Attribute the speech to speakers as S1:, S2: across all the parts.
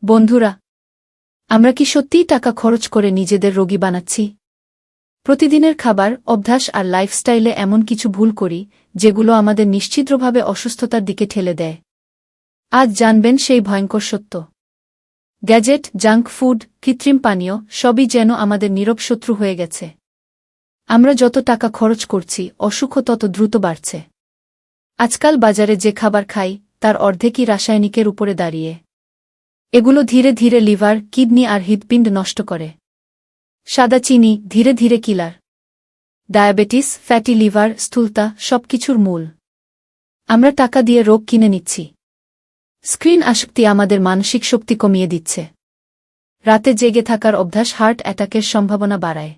S1: বন্ধুরা, আমরা কি সত্যিই টাকা খরচ করে নিজেদের রোগী বানাচ্ছি? প্রতিদিনের খাবার, অভ্যাস আর লাইফস্টাইলে এমন কিছু ভুল করি যেগুলো আমাদের নিশ্চিদ্রভাবে অসুস্থতার দিকে ঠেলে দেয়। আজ জানবেন সেই ভয়ঙ্কর সত্য। গ্যাজেট, জাঙ্ক ফুড, কৃত্রিম পানীয় সবই যেন আমাদের নীরব শত্রু হয়ে গেছে। আমরা যত টাকা খরচ করছি, অসুখও তত দ্রুত বাড়ছে। আজকাল বাজারে যে খাবার খাই তার অর্ধেকই রাসায়নিকের উপরে দাঁড়িয়ে। এগুলো ধীরে ধীরে লিভার, কিডনি আর হৃৎপিণ্ড নষ্ট করে। সাদা চিনি ধীরে ধীরে কিলার। ডায়াবেটিস, ফ্যাটি লিভার, স্থূলতা সবকিছুর মূল। আমরা টাকা দিয়ে রোগ কিনে নিচ্ছি। স্ক্রিন আসক্তি আমাদের মানসিক শক্তি কমিয়ে দিচ্ছে। রাতে জেগে থাকার অভ্যাস হার্ট অ্যাটাকের সম্ভাবনা বাড়ায়।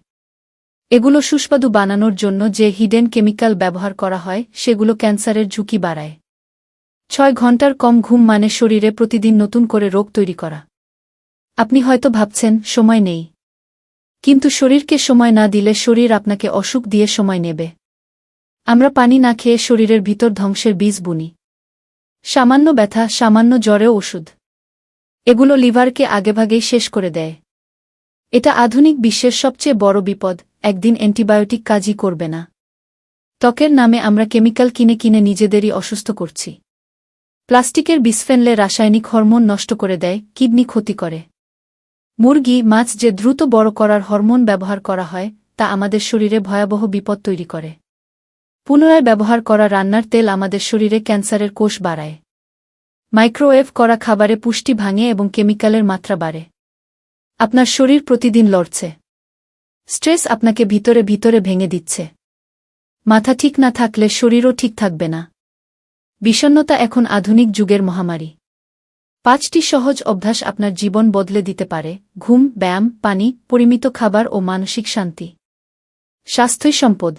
S1: এগুলো সুস্বাদু বানানোর জন্য যে হিডেন কেমিক্যাল ব্যবহার করা হয় সেগুলো ক্যান্সারের ঝুঁকি বাড়ায়। 6 ঘন্টার কম ঘুম মানে শরীরে প্রতিদিন নতুন করে রোগ তৈরি করা। আপনি হয়তো ভাবছেন সময় নেই, কিন্তু শরীরকে সময় না দিলে শরীর আপনাকে অসুখ দিয়ে সময় নেবে। আমরা পানি না খেয়ে শরীরের ভিতর ধ্বংসের বীজ বুনি। সামান্য ব্যথা, সামান্য জ্বরেও ওষুধ। এগুলো লিভারকে আগেভাগেই শেষ করে দেয়। এটা আধুনিক বিশ্বের সবচেয়ে বড় বিপদ। একদিন অ্যান্টিবায়োটিক কাজই করবে না। ত্বকের নামে আমরা কেমিক্যাল কিনে কিনে নিজেদেরই অসুস্থ করছি। প্লাস্টিকের বিসফেনলে রাসায়নিক হরমোন নষ্ট করে দেয়, কিডনি ক্ষতি করে। মুরগি, মাছ যে দ্রুত বড় করার হরমোন ব্যবহার করা হয় তা আমাদের শরীরে ভয়াবহ বিপদ তৈরি করে। পুনরায় ব্যবহার করা রান্নার তেল আমাদের শরীরে ক্যান্সারের কোষ বাড়ায়। মাইক্রোওয়েভ করা খাবারে পুষ্টি ভাঙে এবং কেমিক্যালের মাত্রা বাড়ে। আপনার শরীর প্রতিদিন লড়ছে। স্ট্রেস আপনাকে ভিতরে ভিতরে ভেঙে দিচ্ছে। মাথা ঠিক না থাকলে শরীরও ঠিক থাকবে না। বিষণ্ণতা এখন আধুনিক যুগের মহামারী। 5টি সহজ অভ্যাস আপনার জীবন বদলে দিতে পারে: ঘুম, ব্যায়াম, পানি, পরিমিত খাবার ও মানসিক শান্তি। স্বাস্থ্যই সম্পদ।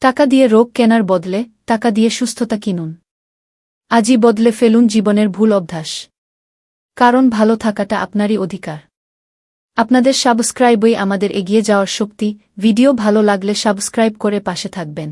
S1: টাকা দিয়ে রোগ কেনার বদলে টাকা দিয়ে সুস্থতা কিনুন। আজই বদলে ফেলুন জীবনের ভুল অভ্যাস। কারণ ভালো থাকাটা আপনারই অধিকার। আপনাদের সাবস্ক্রাইবই আমাদের এগিয়ে যাওয়ার শক্তি। ভিডিও ভালো লাগলে সাবস্ক্রাইব করে পাশে থাকবেন।